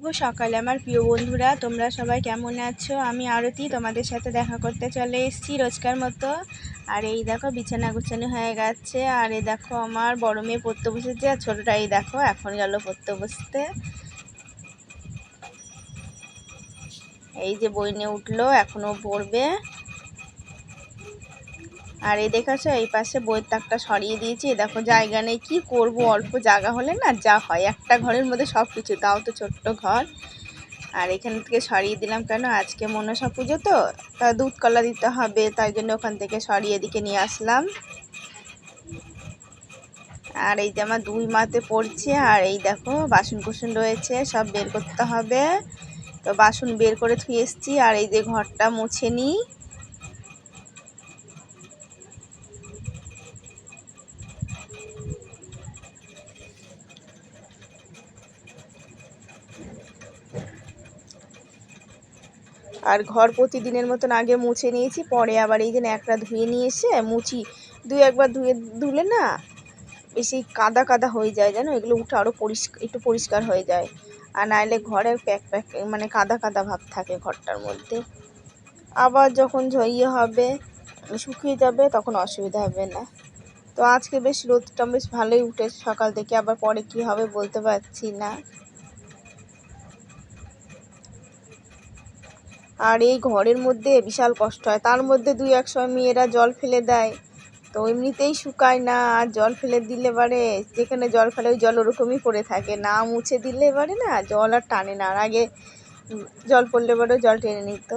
শুভ সকালে আমার প্রিয় বন্ধুরা, তোমরা সবাই কেমন আছো? আমি আরতি তোমাদের সাথে দেখা করতে চলে এসেছি রোজকার মতো। আর এই দেখো বিছানা গুছানো হয়ে গেছে। আর এই দেখো আমার বড় মেয়ে পড়তে বসেছে, আর ছোটোটা এই দেখো এখন গেল পড়তে বসতে। এই যে বই নিয়ে উঠলো, এখনও পড়বে। আর এই দেখেছো এই পাশে বইয়ের তাকটা সরিয়ে দিয়েছি। দেখো জায়গা নেই, কি করব, অল্প জায়গা হলে না যা হয়, একটা ঘরের মধ্যে সব কিছু, তাও তো ছোট্ট ঘর। আর এখান থেকে সরিয়ে দিলাম কেন, আজকে মনসা পুজো তো, তা দুধ কলা দিতে হবে, তাই জন্য ওখান থেকে সরিয়ে দিকে নিয়ে আসলাম। আর এই যে আমার দুই মাতে পড়ছে। আর এই দেখো বাসন কুসুন রয়েছে, সব বের করতে হবে। তো বাসন বের করে ধুয়ে এসছি। আর এই যে ঘরটা মুছে নিই। আর ঘর প্রতিদিনের মতন আগে মুছে নিয়েছি, পরে আবার এই যে একটা ধুয়ে নিয়ে এসে মুছি। একবার ধুলে না বেশি কাদা কাদা হয়ে যায়, জানো, এগুলো উঠে আরও একটু পরিষ্কার হয়ে যায়। আর নাইলে ঘরের প্যাক মানে কাদা কাদা ভাব থাকে ঘরটার মধ্যে। আবার যখন হবে শুকিয়ে যাবে তখন অসুবিধা হবে না। তো আজকে বেশ রোদটা বেশ ভালোই উঠেছে সকাল থেকে, আবার পরে কি হবে বলতে পারছি না। আর এই ঘরের মধ্যে বিশাল কষ্ট হয়, তার মধ্যে এক সময় মেয়েরা জল ফেলে দেয়, তো এমনিতেই শুকায় না। আর জল ফেলে দিলে বারে যেখানে জল ফেলে ওই জল ওরকমই পড়ে থাকে, না মুছে দিলে বারে না জল আর টানে না। আর আগে জল পড়লে বারে জল টেনে নিত।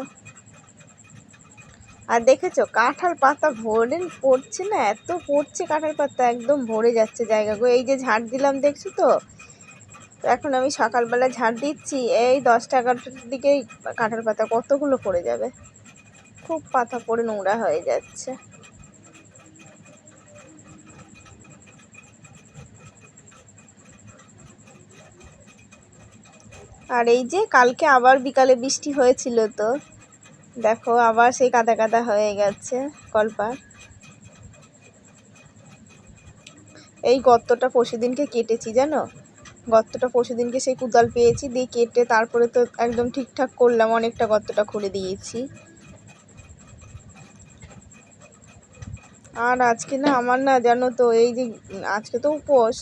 আর দেখেছো কাঁঠাল পাতা ভরে পড়ছে না, এত পড়ছে কাঁঠাল পাতা, একদম ভরে যাচ্ছে জায়গাগুলো। এই যে ঝাড় দিলাম দেখছো তো, এখন আমি সকালবেলা ঝাড় দিচ্ছি, এই 10টা-11টার দিকেই কাঁঠাল পাতা কতগুলো পড়ে যাবে, খুব পাতা পড়ে নোংরা হয়ে যাচ্ছে। আর এই যে কালকে আবার বিকালে বৃষ্টি হয়েছিল, তো দেখো আবার সেই কাদা কাদা হয়ে গেছে কলপার। এই গর্তটা পরশুদিনকে কেটেছি, জানো, গর্তটা পরশুদিনকে সেই কোদাল পেয়েছি, দিয়ে কেটে তারপরে তো একদম ঠিকঠাক করলাম, অনেকটা গর্তটা খুঁড়ে দিয়েছি। আর আজকে না আমার না, জানো তো, এই যে আজকে তো উপোস,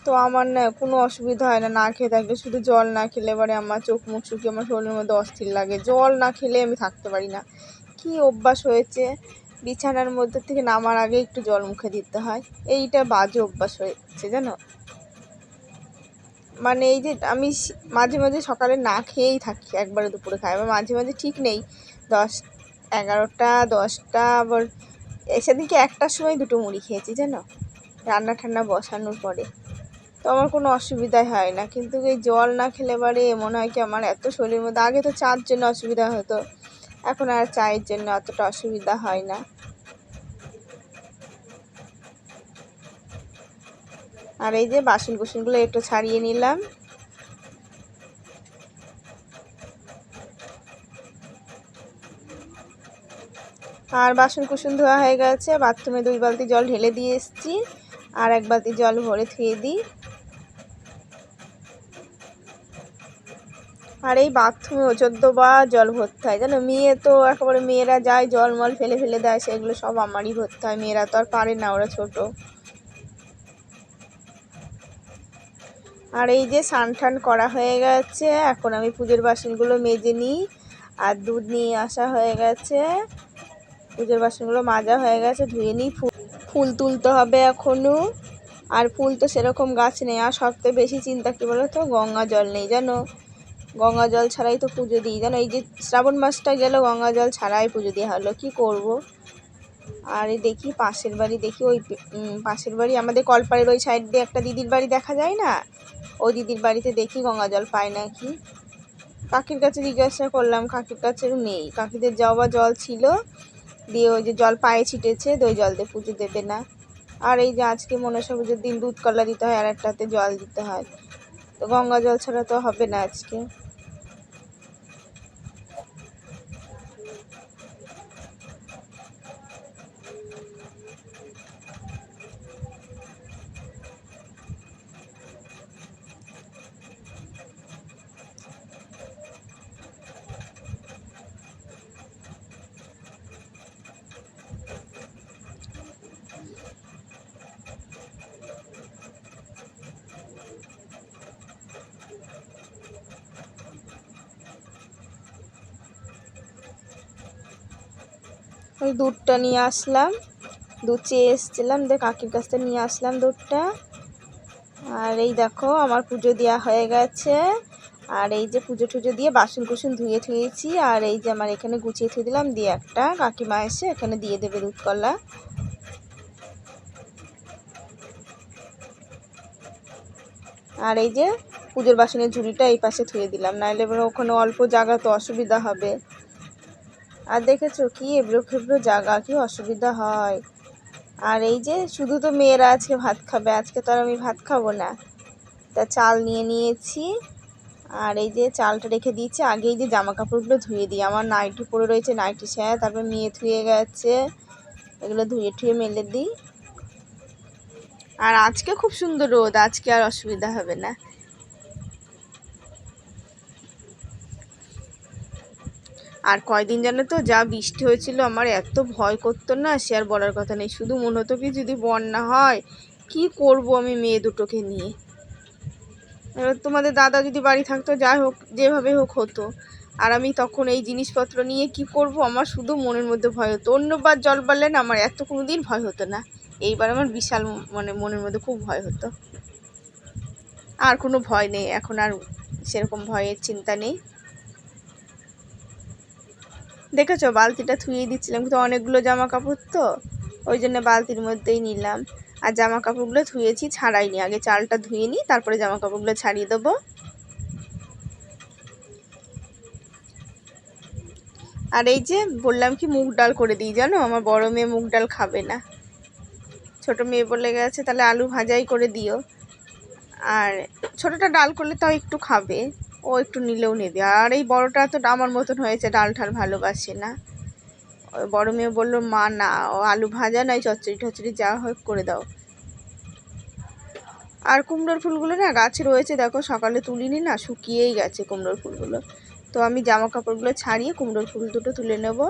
তো আমার না কোনো অসুবিধা হয় না, না খেয়ে থাকলে। শুধু জল না খেলে এবারে আমার চোখ মুখ শুকিয়ে আমার শরীরের মধ্যে অস্থির লাগে, জল না খেলে আমি থাকতে পারি না। কি অভ্যাস হয়েছে, বিছানার মধ্যে থেকে নামার আগে একটু জল মুখে দিতে হয়, এইটা বাজে অভ্যাস হয়েছে, জানো। মানে এই যে আমি মাঝে মাঝে সকালে না খেয়েই থাকি, একবারে দুপুরে খাই, আবার মাঝে মাঝে ঠিক নেই 10, 11টা, 10টা, আবার সেদিনকে 1টার সময় 2টো মুড়ি খেয়েছি, জানো, রান্না ঠান্না বসানোর পরে। তো আমার কোনো অসুবিধাই হয় না, কিন্তু এই জল না খেলে বারে মনে হয় কি আমার এত শরীরের মধ্যে, আগে তো চার জন্য অসুবিধা হতো, এখন আর চায়ের জন্য অতটা অসুবিধা হয় না। আর এই যে বাসন কুসনগুলো একটু ছাড়িয়ে নিলাম। আর বাসন কুসন ধোয়া হয়ে গেছে, বাথরুমে 2 বালতি জল ঢেলে দিয়ে এসেছি, আর 1 বালতি জল ভরে ধুয়ে দিই। আর এই বাথরুমে 14বার জল ভরতে হয়, জানো, মেয়ে তো একেবারে, মেয়েরা যায় জল মল ফেলে ফেলে দেয়, সেগুলো সব আমারই ভরতে হয়, মেয়েরা তো আর পারে না, ওরা ছোট। আর এই যে স্নান টান করা হয়ে গেছে, এখন আমি পুজোর বাসনগুলো মেজে নিই। আর দুধ নিয়ে আসা হয়ে গেছে, পুজোর বাসনগুলো মাজা হয়ে গেছে, ধুয়ে নিই। ফুল তুলতে হবে এখনও, আর ফুল তো সেরকম গাছ নেই। আর সবথেকে বেশি চিন্তা কী বলো তো, গঙ্গা জল নেই, জানো, গঙ্গা জল ছাড়াই তো পুজো দিই, জানো, এই যে শ্রাবণ মাসটা গেল গঙ্গা জল ছাড়াই পুজো দেওয়া হলো, কি করব। আর এই দেখি পাশের বাড়ি, দেখি ওই পাশের বাড়ি আমাদের কলপাড়ের ওই সাইড দিয়ে একটা দিদির বাড়ি দেখা যায় না, ওই দিদির বাড়িতে দেখি গঙ্গা জল পায় নাকি। কাকির কাছে জিজ্ঞাসা করলাম, কাকির কাছেও নেই, কাকিদের যাওয়া জল ছিল, দিয়ে ওই যে জল পায়ে ছিটেছে, তো ওই জল দিয়ে পুজো দেবে না। আর এই যে আজকে মনসা পুজোর দিন দুধ কলা দিতে হয়, আর একটাতে জল দিতে হয়, তো গঙ্গা জল ছাড়া তো হবে না আজকে। ওই দুধটা নিয়ে আসলাম, দুধ চেয়ে এসেছিলাম, কাকির কাছ থেকে নিয়ে আসলাম দুধটা। আর এই দেখো আমার পুজো দেওয়া হয়ে গেছে। আর এই যে পুজো টুজো দিয়ে বাসন কুসন ধুয়ে থুয়েছি। আর এই যে আমার এখানে গুছিয়ে থুয়ে দিলাম, দিয়ে একটা কাকিমা এসে এখানে দিয়ে দেবে দুধ কলা। আর এই যে পুজোর বাসনের ঝুড়িটা এই পাশে থুয়ে দিলাম, নাহলে এবার ওখানে অল্প জায়গা তো অসুবিধা হবে। আর দেখেছো কি এবড়ো খেবড়ো জায়গা, কি অসুবিধা হয়। আর এই যে শুধু তো মেয়েরা আজকে ভাত খাবে, আজকে তো আর আমি ভাত খাবো না, তা চাল নিয়ে নিয়েছি। আর এই যে চালটা রেখে দিয়েছি, আগে এই যে জামা কাপড়গুলো ধুয়ে দিই। আমার নাইটি পরে রয়েছে, নাইটি সায়া, তারপর মেয়ে ধুয়ে গেছে, এগুলো ধুয়ে ঠুয়ে মেলে দিই। আর আজকে খুব সুন্দর রোদ, আজকে আর অসুবিধা হবে না। আর কয়দিন জানো তো যা বৃষ্টি হয়েছিল, আমার এত ভয় করতো না, সে আর বলার কথা নেই। শুধু মনে হতো কি যদি বন্যা হয় কি করব আমি মেয়ে দুটোকে নিয়ে। এবার তোমাদের দাদা যদি বাড়ি থাকতো, যাই হোক যেভাবে হোক হতো। আর আমি তখন এই জিনিসপত্র নিয়ে কি করব, আমার শুধু মনের মধ্যে ভয় হতো। অন্যবার জল বাড়লে না আমার এত কোনো দিন ভয় হতো না, এইবার আমার বিশাল মনের মধ্যে খুব ভয় হতো। আর কোনো ভয় নেই এখন, আর সেরকম ভয়ের চিন্তা নেই। দেখেছো বালতিটা ধুয়ে দিচ্ছিলাম, কিন্তু অনেকগুলো জামা কাপড় তো ওই জন্য বালতির মধ্যেই নিলাম। আর জামা কাপড়গুলো ধুয়েছি, ছাড়াইনি, আগে চালটা ধুয়ে নিই, তারপরে জামা কাপড়গুলো ছাড়িয়ে দেবো। আর এই যে বললাম কি মুগ ডাল করে দিই, জানো আমার বড় মেয়ে মুগ ডাল খাবে না, ছোট মেয়ে বলে গেছে তাহলে আলু ভাজাই করে দিও। আর ছোটটা ডাল করলে তাও একটু খাবে, ও একটু নিলেও নেবে। আর এই বড়টা তো আমার মতন হয়েছে, ডাল ঠাল ভালোবাসে না। ওই বড় মেয়ে বললো মা না, ও আলু ভাজা নয় চচ্চড়ি টচ্চড়ি যা হোক করে দাও। আর কুমড়োর ফুলগুলো না গাছে রয়েছে, দেখো সকালে তুলিনি না, শুকিয়েই গেছে কুমড়োর ফুলগুলো। তো আমি জামা কাপড়গুলো ছাড়িয়ে কুমড়োর ফুল দুটো তুলে নেব।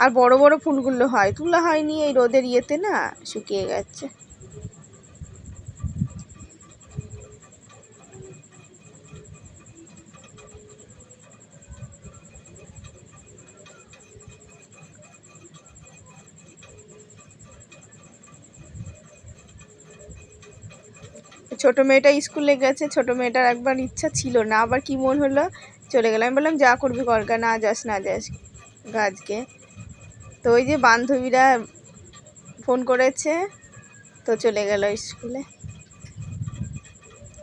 আর বড় বড় ফুলগুলো হয়, তোলা হয়নি এই রোদের ইয়েতে না, শুকিয়ে গেছে। ছোট মেয়েটা স্কুলে গেছে, ছোট মেয়েটার একবার ইচ্ছা ছিল না, আবার কি মন হলো চলে গেলাম। আমি বললাম যা করবি করগা, না যাস না যাস আজকে। তো ওই যে বান্ধবীরা ফোন করেছে, তো চলে গেল স্কুলে।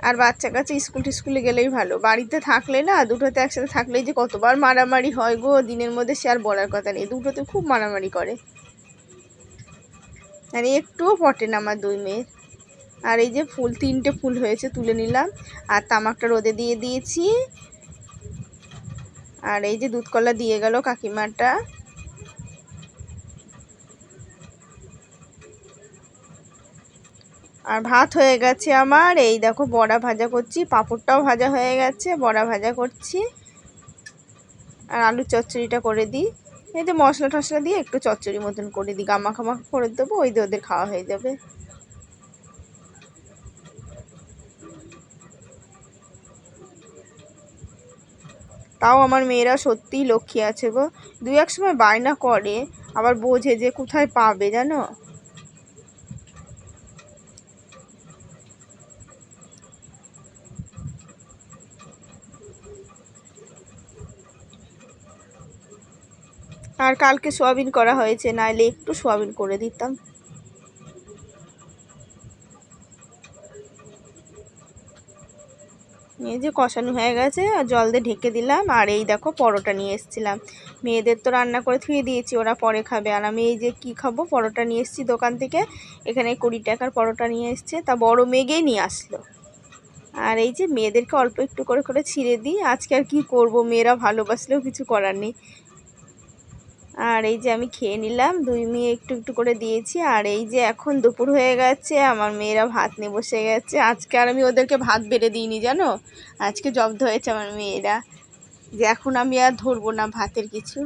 আর বাচ্চা কাছে স্কুলে গেলেই ভালো, বাড়িতে থাকলে না দুটোতে একসাথে থাকলেই যে কতবার মারামারি হয় গো দিনের মধ্যে, সে আর বলার কথা নেই। দুটোতে খুব মারামারি করে, মানে একটুও পটে না আমার দুই মেয়ের। আর এই যে ফুল, 3টে ফুল হয়েছে, তুলে নিলাম। আর তামাকটা রোদে দিয়ে দিয়েছি। আর এই যে দুধ কলা দিয়ে গেল কাকিমাটা। আর ভাত হয়ে গেছে আমার, এই দেখো বড়া ভাজা করছি, পাঁপড়টাও ভাজা হয়ে গেছে, বড়া ভাজা করছি। আর আলু চচ্চড়িটা করে দিই, এই যে মশলা টশলা দিয়ে একটু চচ্চড়ি মতন করে দিই, গামাখামা করে দেবো, ওই দিয়ে ওদের খাওয়া হয়ে যাবে। তাও আমার মেয়েরা সত্যিই লক্ষ্মী আছে গো, দুই এক সময় বায়না করে, আবার বোঝে যে কোথায় পাবে জানো। আর কালকে সোয়াবিন করা হয়েছে, নাইলে একটু সোয়াবিন করে দিতাম। এই যে কষানো হয়ে গেছে, আর জল দিয়ে ঢেকে দিলাম। আর এই দেখো পরোটা নিয়ে এসেছিলাম, মেয়েদের তো রান্না করে ধুয়ে দিয়েছি, ওরা পরে খাবে। আর আমি এই যে কি খাবো, পরোটা নিয়ে এসেছি দোকান থেকে, এখানে 20 টাকার পরোটা নিয়ে এসছে, তা বড় মেয়েকেই নিয়ে আসলো। আর এই যে মেয়েদেরকে অল্প একটু করে করে ছিঁড়ে দিই, আজকে আর কি করব, মেয়েরা ভালোবাসলেও কিছু করার নেই। আর এই যে আমি খেয়ে নিলাম, দুই মেয়ে একটু একটু করে দিয়েছি। আর এই যে এখন দুপুর হয়ে গেছে, আমার মেয়েরা ভাত নিয়ে বসে গেছে। আজকে আর আমি ওদেরকে ভাত বেড়ে দিইনি জানো, আজকে জব্দ হয়েছে আমার মেয়েরা, যে এখন আমি আর ধরবো না ভাতের কিছু।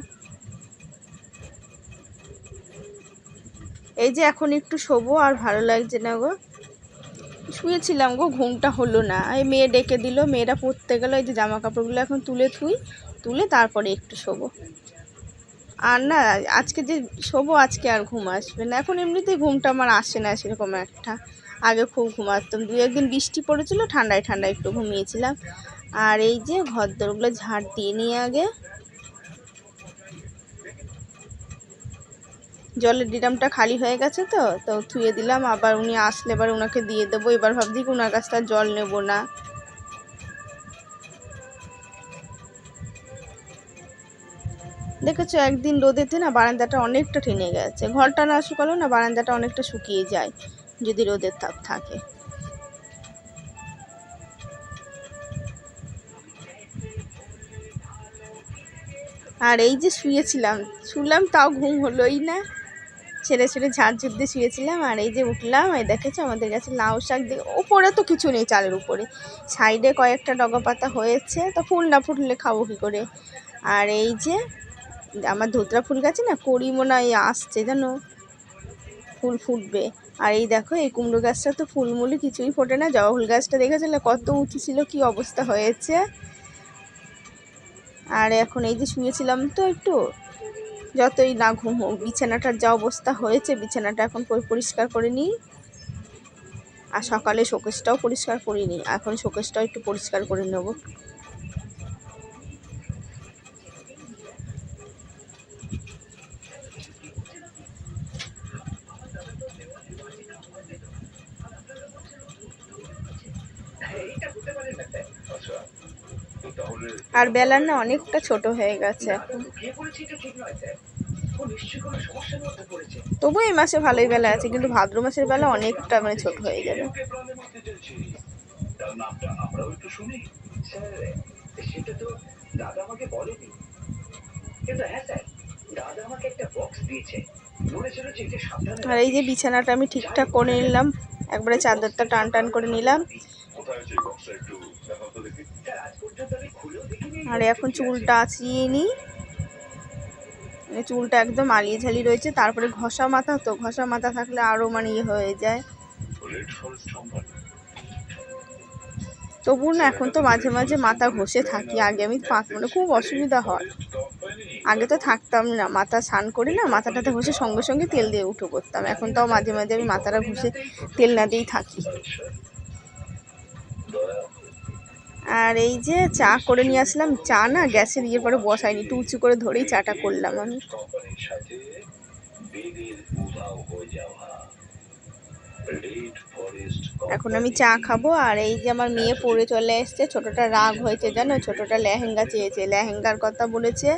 এই যে এখন একটু শোবো, আর ভালো লাগছে না গো, শুয়েছিলাম গো, ঘুমটা হলো না। এই মেয়ে ডেকে দিল, মেয়েরা পড়তে গেলো, এই যে জামা কাপড়গুলো এখন তুলে তুলে তারপরে একটু শোবো। আর না আজকে যে শোবো আজকে আর ঘুম আসবে না, এখন এমনিতেই ঘুমটা আমার আসে না সেরকম একটা। আগে খুব ঘুমাতাম, 2 একদিন বৃষ্টি পড়েছিল, ঠান্ডায় ঠান্ডায় একটু ঘুমিয়েছিলাম। আর এই যে ঘরদোরগুলো ঝাড় দিয়ে নিয়ে আগে জলের ড্রামটা খালি হয়ে গেছে, তো ধুয়ে দিলাম। আবার উনি আসলে এবার ওনাকে দিয়ে দেবো। এবার ভাবছি কি ওনার কাছটা জল নেব না। দেখেছো একদিন রোদেতে না বারান্দাটা অনেকটা টেনে গেছে, ঘরটা না শুকালেও না বারান্দাটা অনেকটা শুকিয়ে যায় যদি রোদের তাপ থাকে। আর এই যে শুলাম তাও ঘুম হলোই না, ছেড়ে ছেড়ে ঝাড় দিয়ে শুয়েছিলাম। আর এই যে উঠলাম, এই দেখেছো আমাদের কাছে লাউ শাক দিয়ে, ওপরে তো কিছু নেই, চালের উপরে সাইডে কয়েকটা ডগা পাতা হয়েছে, তো ফুল না ফুটলে খাবো কী করে। আর এই যে আমার ধুতরা ফুল গাছে না কড়ি মনে হয় আসছে জানো, ফুল ফুটবে। আর এই দেখো এই কুমড়ো গাছটা তো ফুলমুলি কিছুই ফোটে না, জবা ফুল গাছটা দেখেছিলে কত উঁচু ছিল, কি অবস্থা হয়েছে। আর এখন এই যে শুয়েছিলাম তো একটু, যতই না ঘুম হোক বিছানাটার যা অবস্থা হয়েছে, বিছানাটা এখন পরিষ্কার করে নিই। আর সকালে শোকেসটাও পরিষ্কার করিনি, এখন শোকেসটাও একটু পরিষ্কার করে নেব। আর বেলার না অনেকটা ছোট হয়ে গেছে এখন, তবু এই মাসে ভালোই বেলা আছে, কিন্তু ভাদ্র মাসের বেলা অনেকটা মানে ছোট হয়ে যাবে। আর এই যে বিছানাটা আমি ঠিকঠাক করে নিলাম, একবারে চাদরটা টান টান করে নিলাম। আর এখন চুলটা আঁচড়িয়ে নিই, চুলটা একদম আলিয়ে ঝালিয়ে রয়েছে। তারপরে ঘষা মাথা, তো ঘষা মাথা থাকলে আরও মানে ইয়ে হয়ে যায়। তবু না এখন তো মাঝে মাঝে মাথা ঘষে থাকি, আগে আমি মানে খুব অসুবিধা হয়, আগে তো থাকতাম না, মাথা স্নান করে না মাথাটাতে ঘষে সঙ্গে সঙ্গে তেল দিয়ে উঠে পড়তাম। এখন তাও মাঝে মাঝে আমি মাথাটা ঘষে তেল না দিয়েই থাকি। আর এই যে চা করে নিয়ে আসলাম, চা না গ্যাসের ইয়ের পরে বসাইনি, একটু উঁচু করে ধরেই চাটা করলাম আমি। এখন আমি চা খাবো। আর এই যে আমার মেয়ে পড়ে চলে এসছে, ছোটটা রাগ হয়েছে জানো, ছোটটা লেহেঙ্গা চেয়েছে, লেহেঙ্গার কথা বলেছে,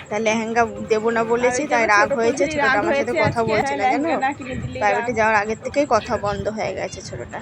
তা লেহেঙ্গা দেবো না বলেছি, তাই রাগ হয়েছে। ছোটটা আমার সাথে কথা বলছে না জানো, প্রাইভেটে যাওয়ার আগের থেকেই কথা বন্ধ হয়ে গেছে ছোটটা।